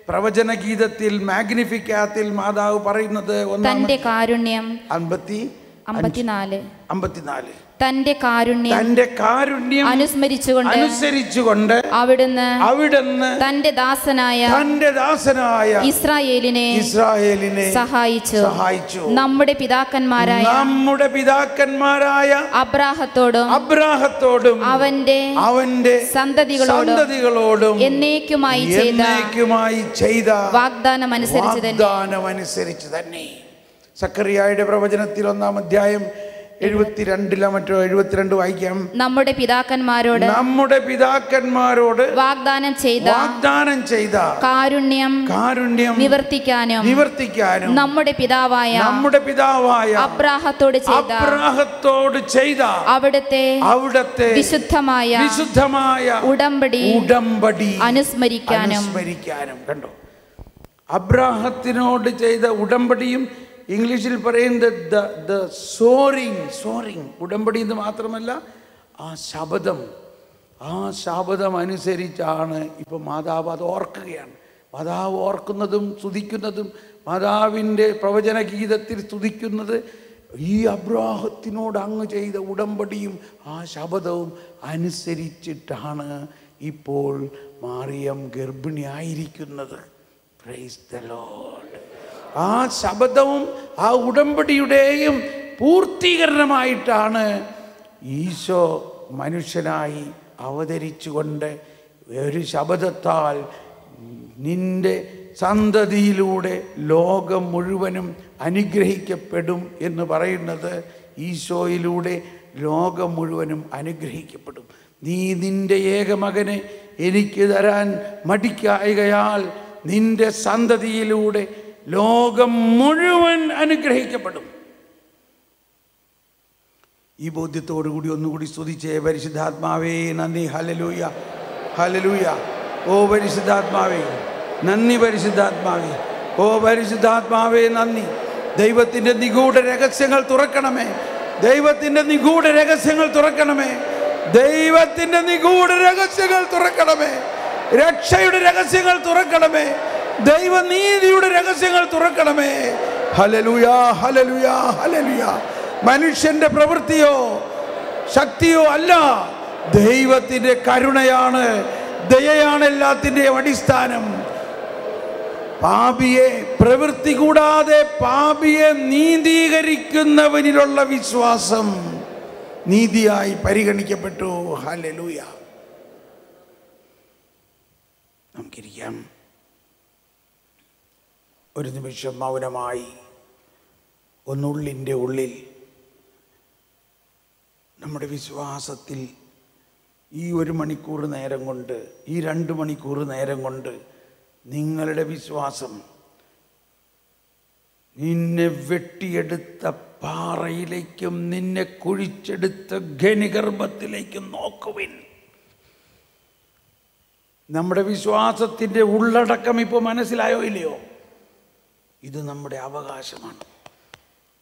പ്രവചന ഗീതത്തിൽ മാഗ്നിഫിക്കാത്തിൽ മാതാവ് പറയുന്നത് തന്റെ കാരുണ്യം 54 തന്റെ കാരുണ്യം അനുസരിച്ചുകൊണ്ട് അവിടുന്ന് തന്റെ ദാസനായ ഇസ്രായേലിനെ സഹായിച്ചു. നമ്മുടെ പിതാക്കന്മാരായ അബ്രാഹത്തോടും അവന്റെ സന്തതികളോടും എന്നേക്കുമായി ചെയ്ത വാഗ്ദാനം അനുസരിച്ച് തന്നെ. സക്കറിയായുടെ പ്രവചനത്തിൽ 1-ാം അധ്യായം 72 വായിക്കാം. നമ്മുടെ പിതാക്കന്മാരോട് വാഗ്ദാനം ചെയ്ത കാരുണ്യം നിവർത്തിക്കാനും നമ്മുടെ പിതാവായ അബ്രാഹത്തോട് ചെയ്ത അവിടുത്തെ വിശുദ്ധമായ ഉടമ്പടി അനുസ്മരിക്കാനും. കണ്ടോ, അബ്രാഹത്തിനോട് ചെയ്ത ഉടമ്പടിയും ഇംഗ്ലീഷിൽ പറയുന്നത് സോറിങ് ഉടമ്പടി എന്ന് മാത്രമല്ല, ആ ശപഥം അനുസരിച്ചാണ് ഇപ്പം മാതാവ് അത് ഓർക്കുകയാണ്. മാതാവ് ഓർക്കുന്നതും സ്തുതിക്കുന്നതും മാതാവിൻ്റെ പ്രവചന ഗീതത്തിൽ സ്തുതിക്കുന്നത് ഈ അബ്രാഹത്തിനോട് അങ്ങ് ചെയ്ത ഉടമ്പടിയും ആ ശപഥവും അനുസരിച്ചിട്ടാണ് ഇപ്പോൾ മറിയം ഗർഭിണിയായിരിക്കുന്നത്. Praise the Lord. ആ ശപഥവും ആ ഉടമ്പടിയുടെയും പൂർത്തീകരണമായിട്ടാണ് ഈശോ മനുഷ്യനായി അവതരിച്ചുകൊണ്ട് ഒരു ശപഥത്താൽ നിന്റെ സന്തതിയിലൂടെ ലോകം മുഴുവനും അനുഗ്രഹിക്കപ്പെടും എന്ന് പറയുന്നത്. ഈശോയിലൂടെ ലോകം മുഴുവനും അനുഗ്രഹിക്കപ്പെടും. നീ നിന്റെ ഏകമകനെ എനിക്ക് തരാൻ മടിക്കായകയാൽ നിന്റെ സന്തതിയിലൂടെ ലോകം മുഴുവൻ അനുഗ്രഹിക്കപ്പെടും. ഈ ബോധ്യത്തോടു കൂടി ഒന്നുകൂടി സ്തുതിച്ചേ. പരിശുദ്ധാത്മാവേ നന്ദി. Hallelujah, hallelujah. ഓ പരിശുദ്ധാത്മാവേ നന്ദി. പരിശുദ്ധാത്മാവേ, ഓ പരിശുദ്ധാത്മാവേ നന്ദി. ദൈവത്തിൻ്റെ നിഗൂഢ രഹസ്യങ്ങൾ തുറക്കണമേ. ദൈവത്തിൻ്റെ നിഗൂഢ രഹസ്യങ്ങൾ തുറക്കണമേ. ദൈവത്തിൻ്റെ നിഗൂഢ രഹസ്യങ്ങൾ തുറക്കണമേ. രക്ഷയുടെ രഹസ്യങ്ങൾ തുറക്കണമേ. ദൈവനീതിയുടെ രഹസ്യങ്ങൾ തുറക്കണമേ. Hallelujah, hallelujah, hallelujah. മനുഷ്യന്റെ പ്രവൃത്തിയോ ശക്തിയോ അല്ല, ദൈവത്തിൻ്റെ കരുണയാണ്, ദയയാണ് എല്ലാത്തിൻ്റെയും അടിസ്ഥാനം. പാപിയെ പ്രവൃത്തി കൂടാതെ പാപിയെ നീതീകരിക്കുന്നവനിലുള്ള വിശ്വാസം നീതിയായി പരിഗണിക്കപ്പെട്ടു. ഹല്ലേലൂയ. നമുക്കിരിക്കാം. ഒരു നിമിഷം മൗനമായി ഒന്നുള്ളിൻ്റെ ഉള്ളിൽ നമ്മുടെ വിശ്വാസത്തിൽ ഈ 1 മണിക്കൂർ നേരം കൊണ്ട്, ഈ 2 മണിക്കൂർ നേരം കൊണ്ട് നിങ്ങളുടെ വിശ്വാസം നിന്നെ വെട്ടിയെടുത്ത പാറയിലേക്കും നിന്നെ കുഴിച്ചെടുത്ത ഖനിഗർഭത്തിലേക്കും നോക്കുവിൻ. നമ്മുടെ വിശ്വാസത്തിൻ്റെ ഉള്ളടക്കം ഇപ്പോൾ മനസ്സിലായോ ഇല്ലയോ? ഇത് നമ്മുടെ അവകാശമാണ്.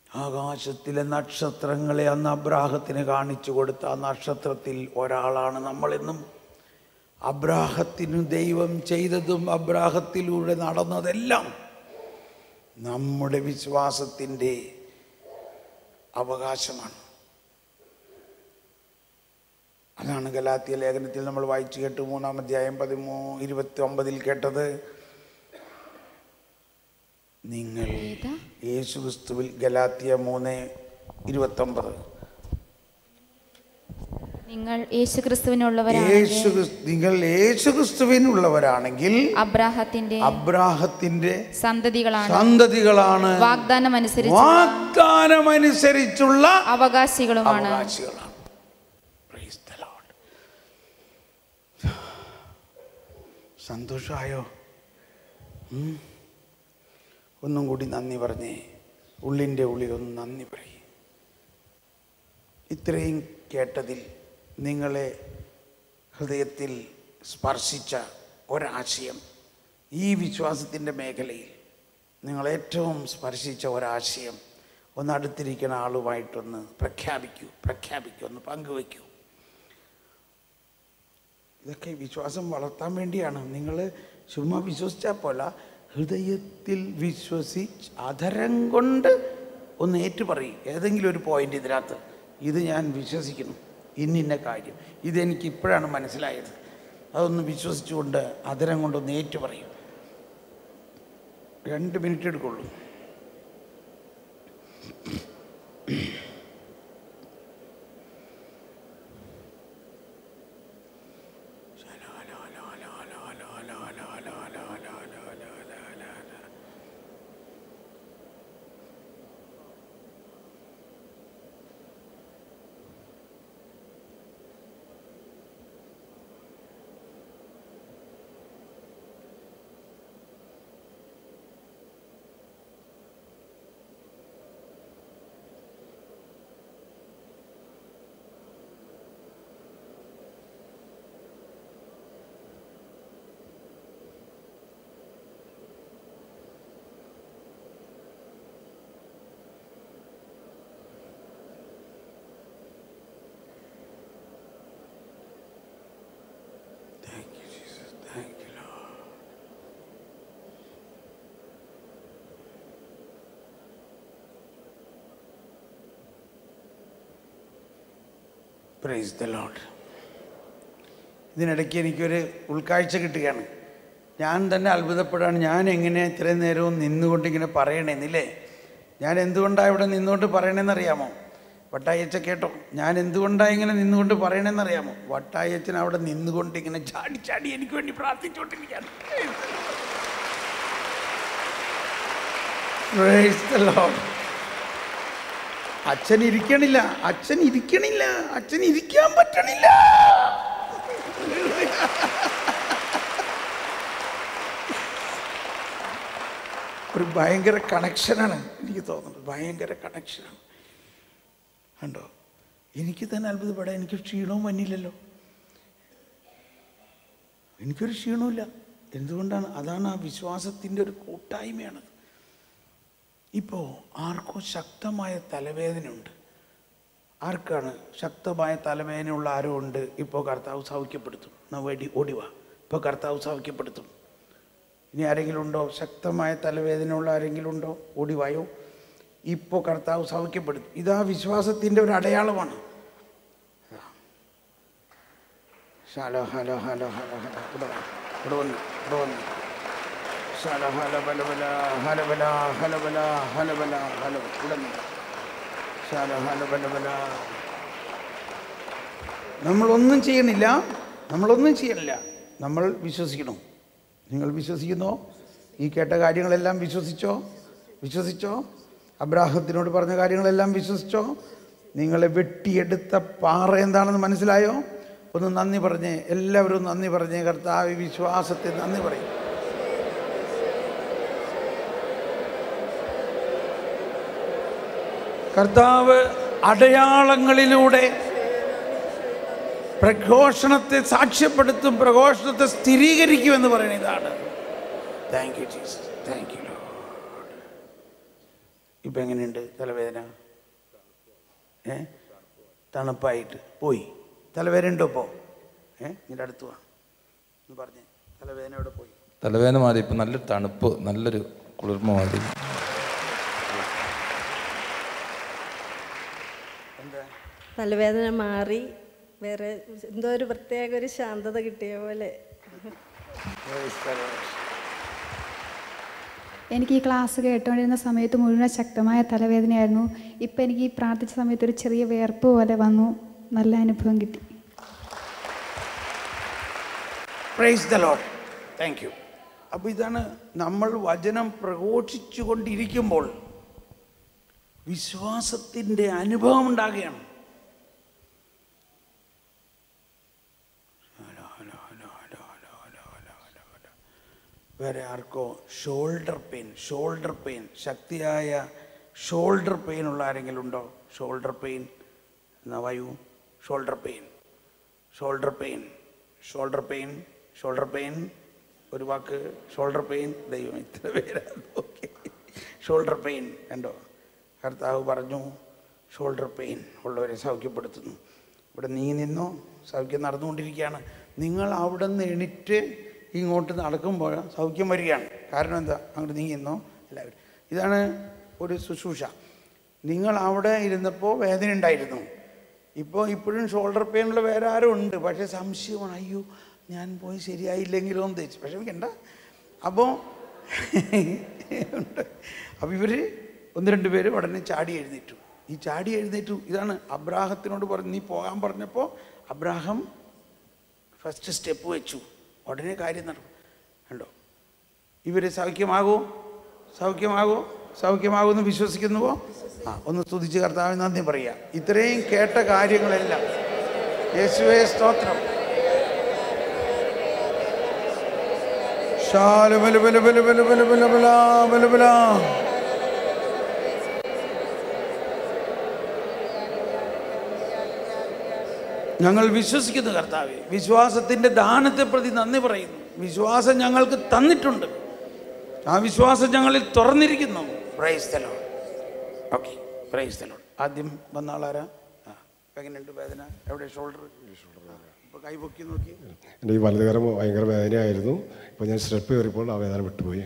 ആകാശത്തിലെ നക്ഷത്രങ്ങളെ അന്ന് അബ്രാഹത്തിന് കാണിച്ചു കൊടുത്ത ആ നക്ഷത്രത്തിൽ ഒരാളാണ് നമ്മളെന്നും. അബ്രാഹത്തിന് ദൈവം ചെയ്തതും അബ്രാഹത്തിലൂടെ നടന്നതെല്ലാം നമ്മുടെ വിശ്വാസത്തിൻ്റെ അവകാശമാണ്. അതാണ് ഗലാത്യ ലേഖനത്തിൽ നമ്മൾ വായിച്ചു കേട്ടു. 3-ാം അധ്യായം 29 കേട്ടത്. നിങ്ങൾ യേശുക്രിസ്തുവിൽ, ഗലാത്യ 3:29, നിങ്ങൾ യേശുക്രിസ്തുവിനുള്ളവരാണെങ്കിൽ അബ്രാഹത്തിന്റെ സന്തതികളാണ്, വാഗ്ദാനമനുസരിച്ചുള്ള അവകാശികളുമാണ്. സന്തോഷമായോ? ഒന്നും കൂടി നന്ദി പറഞ്ഞേ. ഉള്ളിൻ്റെ ഉള്ളിൽ ഒന്ന് നന്ദി പറയും. ഇത്രയും കേട്ടതിൽ നിങ്ങളെ ഹൃദയത്തിൽ സ്പർശിച്ച ഒരാശയം, ഈ വിശ്വാസത്തിൻ്റെ മേഖലയിൽ നിങ്ങളേറ്റവും സ്പർശിച്ച ഒരാശയം ഒന്ന് അടുത്തിരിക്കുന്ന ആളുമായിട്ടൊന്ന് പ്രഖ്യാപിക്കൂ, ഒന്ന് പങ്കുവയ്ക്കൂ. ഇതൊക്കെ വിശ്വാസം വളർത്താൻ വേണ്ടിയാണ്. നിങ്ങൾ ചുമ്മാ വിശ്വസിച്ചാൽ പോലെ ഹൃദയത്തിൽ വിശ്വസിച്ച് അധരം കൊണ്ട് ഒന്ന് ഏറ്റുപറയും. ഏതെങ്കിലും ഒരു പോയിന്റ് ഇതിനകത്ത്, ഇത് ഞാൻ വിശ്വസിക്കുന്നു, ഇന്ന കാര്യം, ഇതെനിക്ക് ഇപ്പോഴാണ് മനസ്സിലായത്, അതൊന്ന് വിശ്വസിച്ചുകൊണ്ട് അധരം കൊണ്ടൊന്ന് ഏറ്റുപറയും. 2 മിനിറ്റ് എടുക്കുള്ളൂ. Price the Lord. ഇതിനിടയ്ക്ക് എനിക്കൊരു ഉൾക്കാഴ്ച കിട്ടുകയാണ്. ഞാൻ തന്നെ അത്ഭുതപ്പെടാണ്. ഞാൻ എങ്ങനെ ഇത്രയും നേരവും നിന്നുകൊണ്ടിങ്ങനെ പറയണേന്നില്ലേ? ഞാൻ എന്തുകൊണ്ടാണ് ഇവിടെ നിന്നുകൊണ്ട് പറയണേന്നറിയാമോ? വട്ടായച്ച കേട്ടോ, ഞാൻ എന്തുകൊണ്ടാണ് ഇങ്ങനെ നിന്നുകൊണ്ട് പറയണേന്നറിയാമോ? വട്ടായച്ചൻ അവിടെ നിന്നുകൊണ്ട് ഇങ്ങനെ ചാടി ചാടി എനിക്ക് വേണ്ടി പ്രാർത്ഥിച്ചുകൊണ്ടിരിക്കുകയാണ്. Price the Lord. അച്ഛൻ ഇരിക്കണില്ല, അച്ഛൻ ഇരിക്കാൻ പറ്റണില്ല. ഒരു ഭയങ്കര കണക്ഷനാണ് എനിക്ക് തോന്നുന്നത്. ഭയങ്കര കണക്ഷനാണ്. കണ്ടോ, എനിക്ക് തന്നെ അത്ഭുതപ്പെടാം, എനിക്ക് ക്ഷീണവും വന്നില്ലല്ലോ, എനിക്കൊരു ക്ഷീണമില്ല. എന്തുകൊണ്ടാണ്? അതാണ് ആ വിശ്വാസത്തിൻ്റെ ഒരു കൂട്ടായ്മയാണത്. ഇപ്പോൾ ആർക്കോ ശക്തമായ തലവേദനയുണ്ട്. ആർക്കാണ് ശക്തമായ തലവേദനയുള്ള ആരോ ഉണ്ട്? ഇപ്പോൾ കർത്താവ് സൗഖ്യപ്പെടുത്തും. ഓടിവാ, ഇപ്പോൾ കർത്താവ് സൗഖ്യപ്പെടുത്തും. ഇനി ആരെങ്കിലും ഉണ്ടോ? ശക്തമായ തലവേദനയുള്ള ആരെങ്കിലും ഉണ്ടോ? ഓടിവായോ, ഇപ്പോൾ കർത്താവ് സൗഖ്യപ്പെടുത്തും. ഇതാ വിശ്വാസത്തിൻ്റെ ഒരു അടയാളമാണ്. Hello hello hello hello hello ഇവിടെ വന്നു നമ്മളൊന്നും ചെയ്യണില്ല, നമ്മൾ വിശ്വസിക്കണം. നിങ്ങൾ വിശ്വസിക്കുന്നോ? ഈ കേട്ട കാര്യങ്ങളെല്ലാം വിശ്വസിച്ചോ? അബ്രാഹത്തിനോട് പറഞ്ഞ കാര്യങ്ങളെല്ലാം വിശ്വസിച്ചോ? നിങ്ങളെ വെട്ടിയെടുത്ത പാറ എന്താണെന്ന് മനസ്സിലായോ? ഒന്ന് നന്ദി പറഞ്ഞേ, എല്ലാവരും നന്ദി പറഞ്ഞേ. കർത്താവ് വിശ്വാസത്തെ നന്ദി പറയും. കർത്താവ് അടയാളങ്ങളിലൂടെ പ്രഘോഷണത്തെ സാക്ഷ്യപ്പെടുത്തും, പ്രഘോഷണത്തെ സ്ഥിരീകരിക്കുമെന്ന് പറയുന്നത് ഇതാണ്. Thank you Jesus, thank you Lord. ഇപ്പം എങ്ങനെയുണ്ട് തലവേദന? തണുപ്പായിട്ട് പോയി. തലവേദന ഉണ്ടോ ഇപ്പോൾ? നിന്റെ അടുത്ത് വാ എന്ന് പറഞ്ഞേ. തലവേദന എവിടെ പോയി? തലവേദന മാറി, ഇപ്പം നല്ലൊരു തണുപ്പ്, നല്ലൊരു കുളിർമ മാറി. തലവേദന മാറി, വേറെ എന്തോ ഒരു പ്രത്യേക ഒരു ശാന്തത കിട്ടിയ പോലെ. എനിക്ക് ഈ ക്ലാസ് കേട്ടുകൊണ്ടിരുന്ന സമയത്ത് മുഴുവൻ ശക്തമായ തലവേദനയായിരുന്നു. ഇപ്പം എനിക്ക് ഈ പ്രാർത്ഥിച്ച സമയത്ത് ഒരു ചെറിയ വിയർപ്പ് പോലെ വന്നു. നല്ല അനുഭവം കിട്ടി. Price the Lord, thank you. അപ്പോൾ ഇതാണ് നമ്മൾ വചനം പ്രഘോഷിച്ചു കൊണ്ടിരിക്കുമ്പോൾ വിശ്വാസത്തിൻ്റെ അനുഭവം ഉണ്ടാകുകയാണ്. വേറെ ആർക്കോ ഷോൾഡർ പെയിൻ, ശക്തിയായ ഷോൾഡർ പെയിൻ ഉള്ള ആരെങ്കിലും ഉണ്ടോ? ഷോൾഡർ പെയിൻ എന്നാ വായു. ഷോൾഡർ പെയിൻ ഒരു വാക്ക്. ഷോൾഡർ പെയിൻ, ദൈവം ഇത്ര പേരാണ്. ഓക്കെ, ഷോൾഡർ പെയിൻ കണ്ടോ? കർത്താവ് പറഞ്ഞു ഷോൾഡർ പെയിൻ ഉള്ളവരെ സൗഖ്യപ്പെടുത്തുന്നു. ഇവിടെ നീ നിന്നോ, സൗഖ്യം നടന്നുകൊണ്ടിരിക്കുകയാണ്. നിങ്ങൾ അവിടെ നിന്ന് എണീറ്റ് ഇങ്ങോട്ട് നടക്കുമ്പോൾ സൗഖ്യം വരികയാണ്. കാരണം എന്താ? അങ്ങോട്ട് നീങ്ങുന്നോ എല്ലാവരും. ഇതാണ് ഒരു ശുശ്രൂഷ. നിങ്ങൾ അവിടെ ഇരുന്നപ്പോൾ വേദന ഉണ്ടായിരുന്നു, ഇപ്പോഴും ഷോൾഡർ പെയിനുള്ള വേറെ ആരും ഉണ്ട്. പക്ഷേ സംശയമാണ്, അയ്യോ ഞാൻ പോയി ശരിയായില്ലെങ്കിലോ എന്ന് തേച്ച്. പക്ഷെ എനിക്കണ്ട. അപ്പോൾ ഇവർ 1-2 പേര് ഉടനെ ചാടി എഴുന്നേറ്റു. ഇതാണ് അബ്രാഹത്തിനോട് പറഞ്ഞു, നീ പോകാൻ പറഞ്ഞപ്പോൾ അബ്രാഹം ഫസ്റ്റ് സ്റ്റെപ്പ് വെച്ചു. ഉടനെ കാര്യം നടക്കും. കണ്ടോ? ഇവർ സൗഖ്യമാകുമെന്ന് വിശ്വസിക്കുന്നുവോ? ഒന്ന് സ്തുതിച്ച് കർത്താവിന് നന്ദി പറയുക. ഇത്രയും കേട്ട കാര്യങ്ങളെല്ലാം യേശുവേ സ്തോത്രം. ഞങ്ങൾ വിശ്വസിക്കുന്നു കർത്താവേ. വിശ്വാസത്തിൻ്റെ ദാനത്തെ പ്രതി നന്ദി പറയുന്നു. വിശ്വാസം ഞങ്ങൾക്ക് തന്നിട്ടുണ്ട്, ആ വിശ്വാസം ഞങ്ങളിൽ തുറന്നിരിക്കുന്നു. Price the Lord. Okay, price the Lord. ആദ്യം വന്ന ആളാരാ? എങ്ങനെയുണ്ട് വേദന? എവിടെ? ഷോൾഡർ. ഇപ്പോൾ കൈ പൊക്കി നോക്കി. എൻ്റെ ഈ വലതുകരം ഭയങ്കര വേദനയായിരുന്നു. ഇപ്പോൾ ഞാൻ സ്റ്റെപ്പ് കയറിയപ്പോൾ ആ വേദന വിട്ടുപോയി.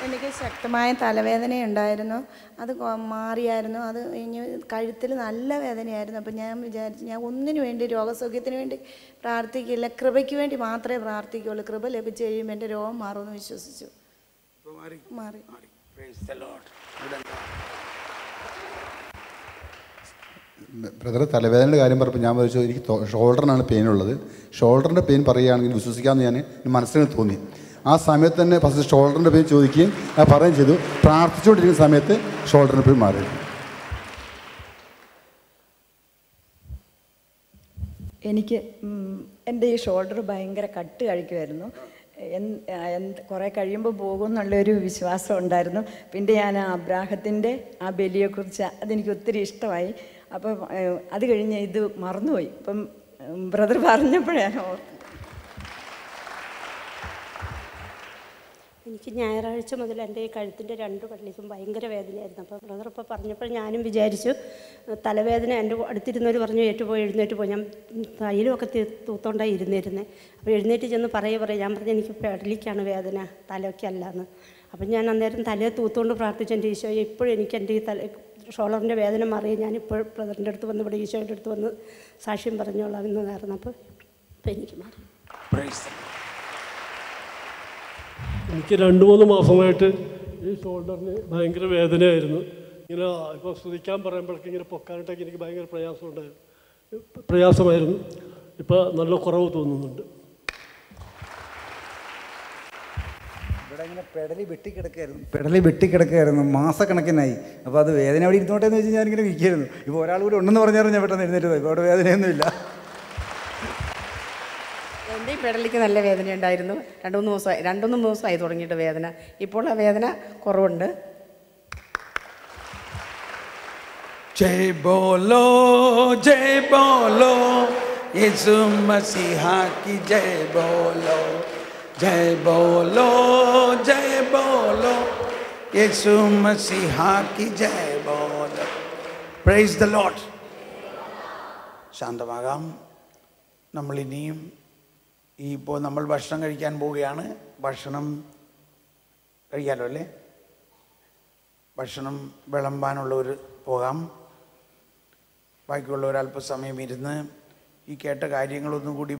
എനിക്ക് ശക്തമായ തലവേദനയുണ്ടായിരുന്നു, അത് മാറിയായിരുന്നു. അത് കഴിഞ്ഞ് കഴുത്തിൽ നല്ല വേദനയായിരുന്നു. അപ്പം ഞാൻ വിചാരിച്ചു, ഞാൻ ഒന്നിനു വേണ്ടി, രോഗസൗഖ്യത്തിന് വേണ്ടി പ്രാർത്ഥിക്കില്ല, കൃപയ്ക്ക് വേണ്ടി മാത്രമേ പ്രാർത്ഥിക്കുകയുള്ളൂ. കൃപ ലഭിച്ചു കഴിയുമ്പോൾ എൻ്റെ രോഗം മാറുമെന്ന് വിശ്വസിച്ചു. മാറി. ബ്രദർ തലവേദനയുടെ കാര്യം പറഞ്ഞപ്പോൾ ഞാൻ വിചാരിച്ചു എനിക്ക് ഷോൾഡറിനാണ് പെയിൻ ഉള്ളത്. ഷോൾഡറിൻ്റെ പെയിൻ പറയുകയാണെങ്കിൽ വിശ്വസിക്കാമെന്ന് ഞാൻ മനസ്സിന് തോന്നി. ആ സമയത്ത് തന്നെ ഫസ്റ്റ് ഷോൾഡറിൻ്റെ പെയിൻ ചോദിക്കുകയും പറയുകയും ചെയ്തു. പ്രാർത്ഥിച്ചുകൊണ്ടിരിക്കുന്ന സമയത്ത് ഷോൾഡറിൻ്റെ പെയിൻ മാറി. എനിക്ക് എൻ്റെ ഈ ഷോൾഡർ ഭയങ്കര കട്ട് കഴിക്കുമായിരുന്നു. കുറേ കഴിയുമ്പോൾ പോകും എന്നുള്ളൊരു വിശ്വാസം ഉണ്ടായിരുന്നു. പിന്നെ ഞാൻ അബ്രാഹത്തിൻ്റെ ആ ബലിയെക്കുറിച്ച് അതെനിക്ക് ഒത്തിരി ഇഷ്ടമായി. അപ്പം അത് കഴിഞ്ഞ് ഇത് മറന്നുപോയി. അപ്പം ബ്രദർ പറഞ്ഞപ്പോഴാണ് ഓർത്തത്. എനിക്ക് ഞായറാഴ്ച മുതൽ എൻ്റെ ഈ കഴുത്തിൻ്റെ 2 പള്ളിക്കും ഭയങ്കര വേദനയായിരുന്നു. അപ്പോൾ ബ്രദർ ഇപ്പോൾ പറഞ്ഞപ്പോൾ ഞാനും വിചാരിച്ചു തലവേദന. എൻ്റെ അടുത്തിരുന്നവർ പറഞ്ഞു എഴുന്നേറ്റ് പോയി. ഞാൻ തൈലമൊക്കെ തൂത്തോണ്ടായി ഇരുന്നിരുന്നത്. അപ്പോൾ എഴുന്നേറ്റ് ചെന്ന് പറയാം. ഞാൻ പറഞ്ഞു എനിക്ക് പെടലിക്കാണ് വേദന, തലയ്ക്കല്ല എന്ന്. അപ്പം ഞാൻ അന്നേരം തലയെ തൂത്തുകൊണ്ട് പ്രാർത്ഥിച്ചു, എൻ്റെ ഈശോയെ ഇപ്പോഴും എനിക്ക് എൻ്റെ ഈ ഷോളറിൻ്റെ വേദന മാറി ഞാനിപ്പോൾ ബ്രദറിൻ്റെ അടുത്ത് വന്ന് ഇവിടെ ഈശോയുടെ അടുത്ത് വന്ന് സാക്ഷ്യം പറഞ്ഞോളാം എന്ന് നേർന്നു. അപ്പോൾ എനിക്ക് മാറി. എനിക്ക് 2-3 മാസമായിട്ട് ഈ ഷോൾഡറിന് ഭയങ്കര വേദനയായിരുന്നു. ഇങ്ങനെ ഇപ്പോൾ സ്തുതിക്കാൻ പറയുമ്പോഴേക്കും ഇങ്ങനെ പൊക്കാനായിട്ടൊക്കെ എനിക്ക് ഭയങ്കര പ്രയാസമായിരുന്നു. ഇപ്പോൾ നല്ല കുറവ് തോന്നുന്നുണ്ട്. ഇവിടെ ഇങ്ങനെ പെടലി വെട്ടിക്കിടക്കുകയായിരുന്നു മാസക്കണക്കിനായി. അപ്പോൾ അത് വേദന അവിടെ ഇരുന്നോട്ടെ എന്ന് വെച്ച് ഞാനിങ്ങനെ ഇരിക്കുകയായിരുന്നു. ഇപ്പോൾ ഒരാൾ കൂടി ഉണ്ടെന്ന് പറഞ്ഞാൽ ഞാൻ പെട്ടെന്ന് എഴുന്നേറ്റ് പോയി. ഇപ്പോൾ അവിടെ വേദനയൊന്നുമില്ല. എൻ്റെ ഈ പെടലിക്ക് നല്ല വേദനയുണ്ടായിരുന്നു. 2-3 ദിവസമായി തുടങ്ങിയിട്ട് വേദന. ഇപ്പോൾ ആ വേദന കുറവുണ്ട്. जय बोलो यीशु मसीहा की जय बोलो यीशु मसीहा की जय बोलो. Praise the Lord. ശാന്തമാകാം. നമ്മളിനിയും ഇപ്പോൾ നമ്മൾ ഭക്ഷണം കഴിക്കാൻ പോവുകയാണ്. ഭക്ഷണം കഴിക്കാമല്ലോ അല്ലേ? ഭക്ഷണം വിളമ്പാനുള്ളവർ പോകാം. ബാക്കിയുള്ളവർ അല്പസമയം ഇരുന്ന് ഈ കേട്ട കാര്യങ്ങളൊന്നും കൂടി